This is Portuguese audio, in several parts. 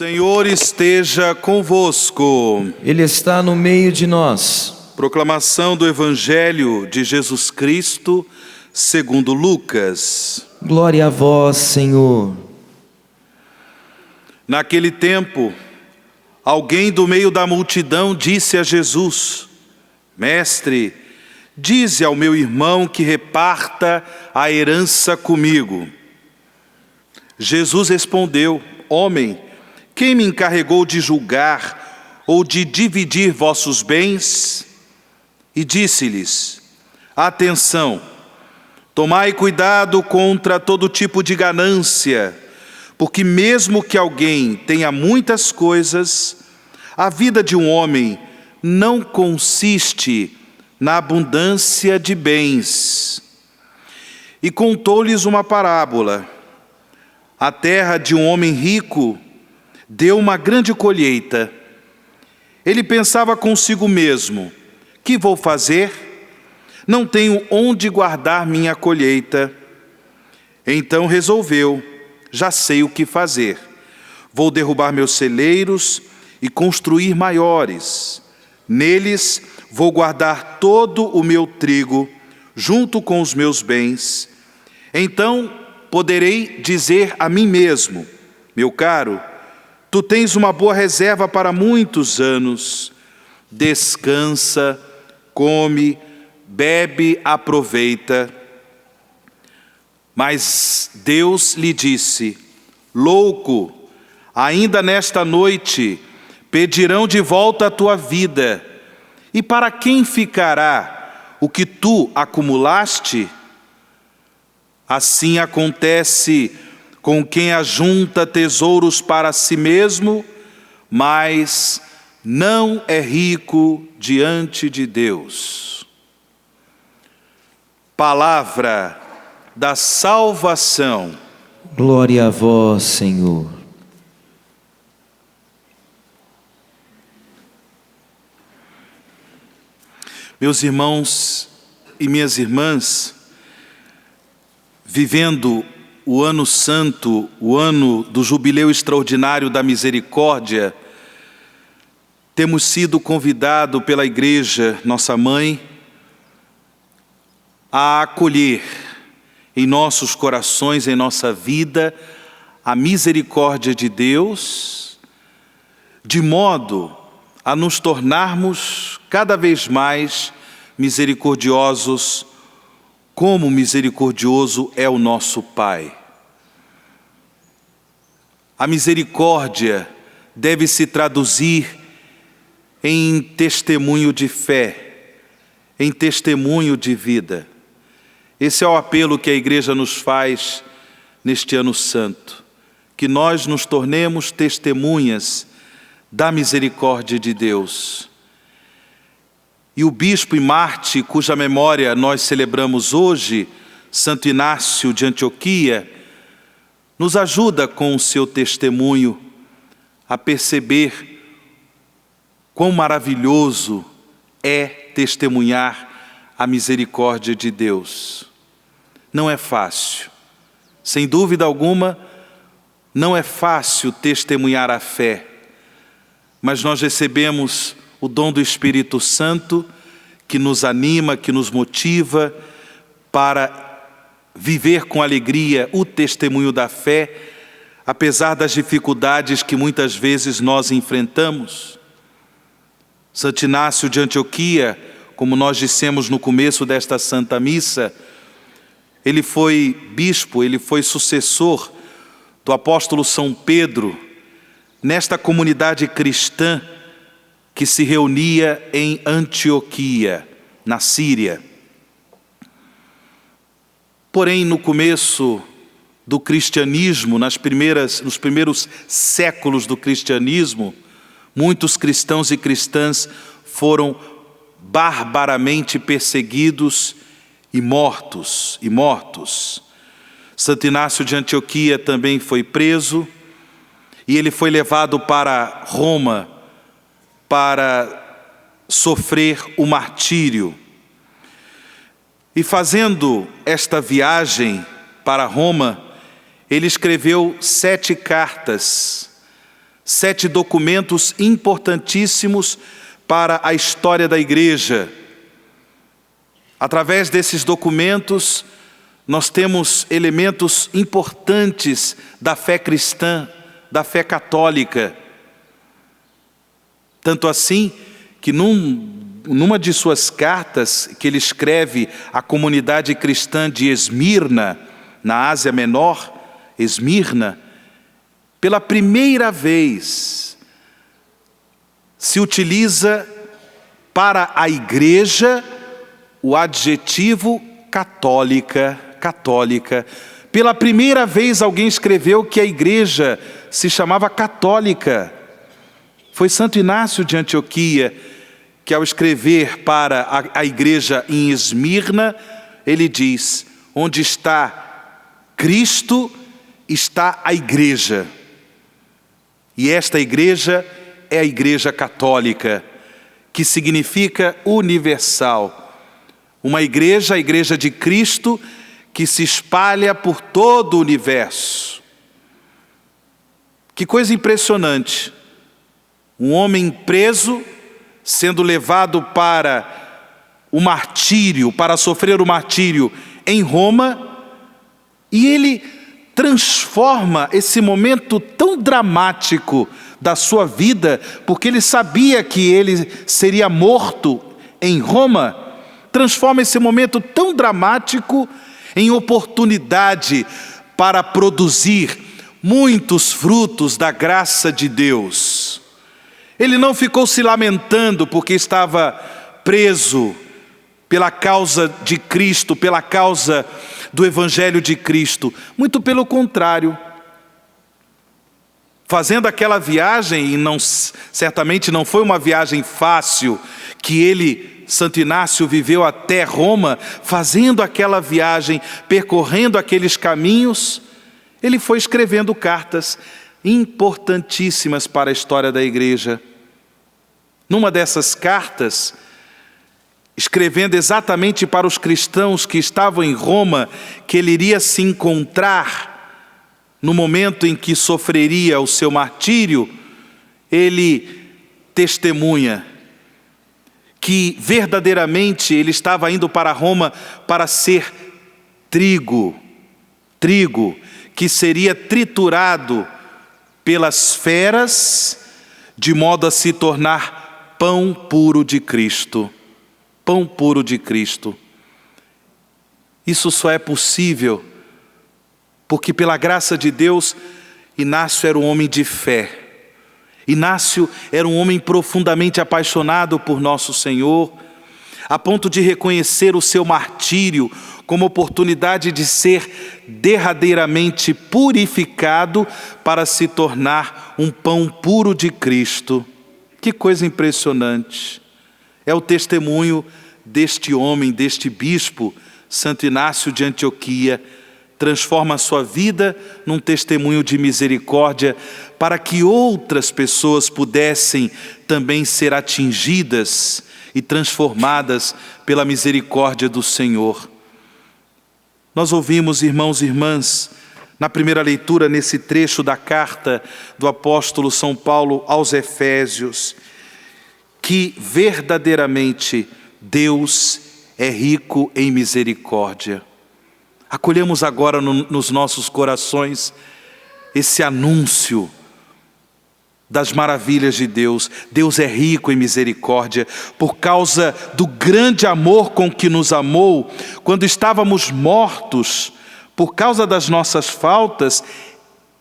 Senhor esteja convosco. Ele está no meio de nós. Proclamação do Evangelho de Jesus Cristo, segundo Lucas. Glória a vós, Senhor. Naquele tempo, alguém do meio da multidão disse a Jesus: Mestre, dize ao meu irmão que reparta a herança comigo. Jesus respondeu: Homem, quem me encarregou de julgar ou de dividir vossos bens? E disse-lhes: Atenção, tomai cuidado contra todo tipo de ganância, porque mesmo que alguém tenha muitas coisas, a vida de um homem não consiste na abundância de bens. E contou-lhes uma parábola. A terra de um homem rico deu uma grande colheita. Ele pensava consigo mesmo: que vou fazer? Não tenho onde guardar minha colheita. Então resolveu: já sei o que fazer. Vou derrubar meus celeiros e construir maiores. Neles vou guardar todo o meu trigo, junto com os meus bens. Então poderei dizer a mim mesmo: meu caro, tu tens uma boa reserva para muitos anos. Descansa, come, bebe, aproveita. Mas Deus lhe disse: louco, ainda nesta noite pedirão de volta a tua vida. E para quem ficará o que tu acumulaste? Assim acontece com quem ajunta tesouros para si mesmo, mas não é rico diante de Deus. Palavra da salvação. Glória a vós, Senhor. Meus irmãos e minhas irmãs, vivendo o ano santo, o ano do jubileu extraordinário da misericórdia, temos sido convidados pela Igreja, nossa mãe, a acolher em nossos corações, em nossa vida, a misericórdia de Deus, de modo a nos tornarmos cada vez mais misericordiosos, como misericordioso é o nosso Pai. A misericórdia deve se traduzir em testemunho de fé, em testemunho de vida. Esse é o apelo que a Igreja nos faz neste ano santo, que nós nos tornemos testemunhas da misericórdia de Deus. E o bispo e Marte, cuja memória nós celebramos hoje, Santo Inácio de Antioquia, nos ajuda com o seu testemunho a perceber quão maravilhoso é testemunhar a misericórdia de Deus. Não é fácil. Sem dúvida alguma, não é fácil testemunhar a fé. Mas nós recebemos o dom do Espírito Santo, que nos anima, que nos motiva para viver com alegria o testemunho da fé, apesar das dificuldades que muitas vezes nós enfrentamos. Santo Inácio de Antioquia, como nós dissemos no começo desta Santa Missa, ele foi bispo, ele foi sucessor do apóstolo São Pedro, nesta comunidade cristã que se reunia em Antioquia, na Síria. Porém, no começo do cristianismo, nos primeiros séculos do cristianismo, muitos cristãos e cristãs foram barbaramente perseguidos e mortos. Santo Inácio de Antioquia também foi preso e ele foi levado para Roma para sofrer o martírio. E fazendo esta viagem para Roma, ele escreveu 7 cartas 7 documentos importantíssimos para a história da igreja. Através desses documentos, nós temos elementos importantes da fé cristã, da fé católica. Tanto assim que numa de suas cartas que ele escreve à comunidade cristã de Esmirna, na Ásia Menor, Esmirna, pela primeira vez se utiliza para a igreja o adjetivo católica. Pela primeira vez alguém escreveu que a igreja se chamava católica. Foi Santo Inácio de Antioquia que, ao escrever para a igreja em Esmirna, ele diz: onde está Cristo, está a igreja. E esta igreja é a igreja católica, que significa universal. Uma igreja, a igreja de Cristo, que se espalha por todo o universo. Que coisa impressionante. Um homem preso, sendo levado para o martírio, para sofrer o martírio em Roma, e ele transforma esse momento tão dramático da sua vida, porque ele sabia que ele seria morto em Roma, transforma esse momento tão dramático em oportunidade para produzir muitos frutos da graça de Deus. Ele não ficou se lamentando porque estava preso pela causa de Cristo, pela causa do Evangelho de Cristo. Muito pelo contrário. Fazendo aquela viagem, e certamente não foi uma viagem fácil, que ele, Santo Inácio, viveu até Roma, fazendo aquela viagem, percorrendo aqueles caminhos, ele foi escrevendo cartas importantíssimas para a história da igreja. Numa dessas cartas, escrevendo exatamente para os cristãos que estavam em Roma, que ele iria se encontrar no momento em que sofreria o seu martírio, ele testemunha que verdadeiramente ele estava indo para Roma para ser trigo que seria triturado pelas feras, de modo a se tornar pão puro de Cristo. Pão puro de Cristo. Isso só é possível porque, pela graça de Deus, Inácio era um homem de fé. Inácio era um homem profundamente apaixonado por nosso Senhor, a ponto de reconhecer o seu martírio como oportunidade de ser derradeiramente purificado para se tornar um pão puro de Cristo. Que coisa impressionante! É o testemunho deste homem, deste bispo, Santo Inácio de Antioquia. Transforma a sua vida num testemunho de misericórdia para que outras pessoas pudessem também ser atingidas e transformadas pela misericórdia do Senhor. Nós ouvimos, irmãos e irmãs, na primeira leitura, nesse trecho da carta do apóstolo São Paulo aos Efésios, que verdadeiramente Deus é rico em misericórdia. Acolhemos agora nos nossos corações esse anúncio das maravilhas de Deus. Deus é rico em misericórdia por causa do grande amor com que nos amou. Quando estávamos mortos por causa das nossas faltas,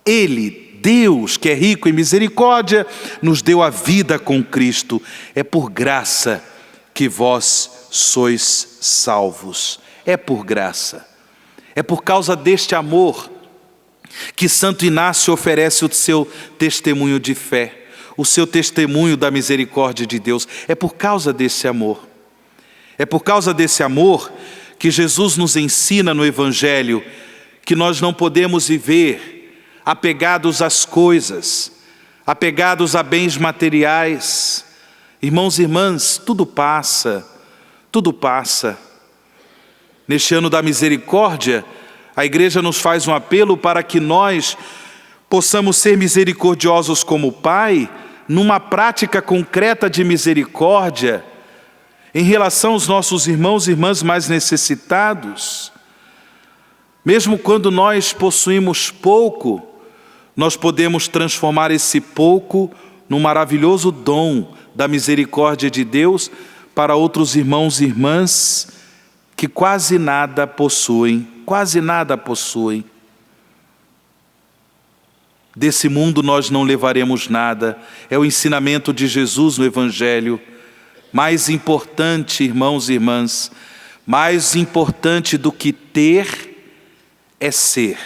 Ele, Deus, que é rico em misericórdia, nos deu a vida com Cristo. É por graça que vós sois salvos. É por graça. É por causa deste amor que Santo Inácio oferece o seu testemunho de fé, o seu testemunho da misericórdia de Deus. É por causa desse amor. É por causa desse amor que Jesus nos ensina no Evangelho que nós não podemos viver apegados às coisas, apegados a bens materiais. Irmãos e irmãs, tudo passa, tudo passa. Neste ano da misericórdia, a igreja nos faz um apelo para que nós possamos ser misericordiosos como o Pai, numa prática concreta de misericórdia, em relação aos nossos irmãos e irmãs mais necessitados. Mesmo quando nós possuímos pouco, nós podemos transformar esse pouco num maravilhoso dom da misericórdia de Deus para outros irmãos e irmãs que quase nada possuem, Desse mundo nós não levaremos nada. É o ensinamento de Jesus no Evangelho. Mais importante, irmãos e irmãs, mais importante do que ter é ser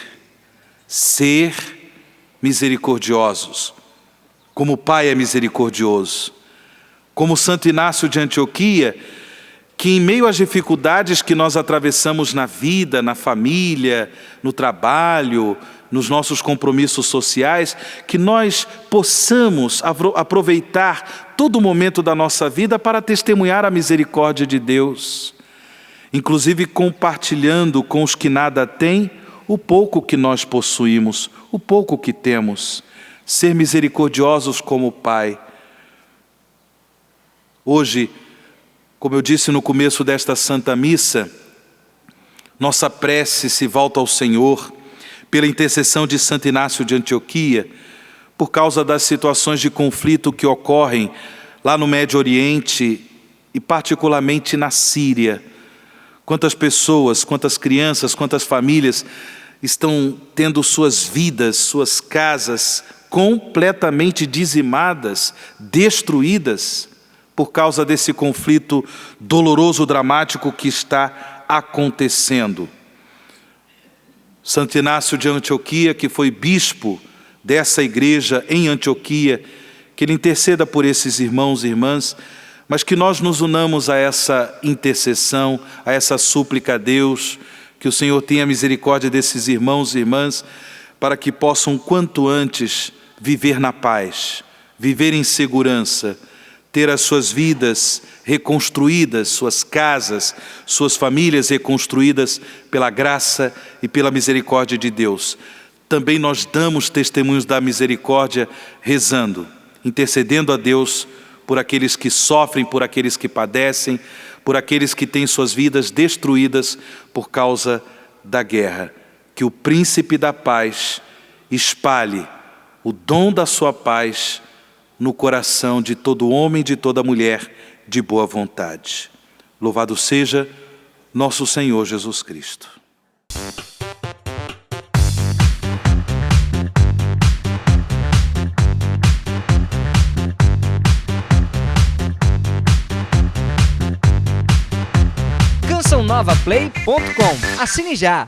misericordiosos, como o Pai é misericordioso. Como Santo Inácio de Antioquia, que em meio às dificuldades que nós atravessamos na vida, na família, no trabalho, nos nossos compromissos sociais, que nós possamos aproveitar todo momento da nossa vida para testemunhar a misericórdia de Deus, inclusive compartilhando com os que nada têm o pouco que nós possuímos, o pouco que temos. Ser misericordiosos como o Pai. Hoje, como eu disse no começo desta Santa Missa, nossa prece se volta ao Senhor pela intercessão de Santo Inácio de Antioquia, por causa das situações de conflito que ocorrem lá no Médio Oriente e particularmente na Síria. Quantas pessoas, quantas crianças, quantas famílias estão tendo suas vidas, suas casas completamente dizimadas, destruídas, por causa desse conflito doloroso, dramático que está acontecendo. Santo Inácio de Antioquia, que foi bispo dessa igreja em Antioquia, que ele interceda por esses irmãos e irmãs, mas que nós nos unamos a essa intercessão, a essa súplica a Deus, que o Senhor tenha misericórdia desses irmãos e irmãs, para que possam quanto antes viver na paz, viver em segurança, ter as suas vidas reconstruídas, suas casas, suas famílias reconstruídas pela graça e pela misericórdia de Deus. Também nós damos testemunhos da misericórdia rezando, intercedendo a Deus por aqueles que sofrem, por aqueles que padecem, por aqueles que têm suas vidas destruídas por causa da guerra. Que o Príncipe da Paz espalhe o dom da sua paz no coração de todo homem e de toda mulher de boa vontade. Louvado seja nosso Senhor Jesus Cristo. CançãoNovaPlay.com. Assine já!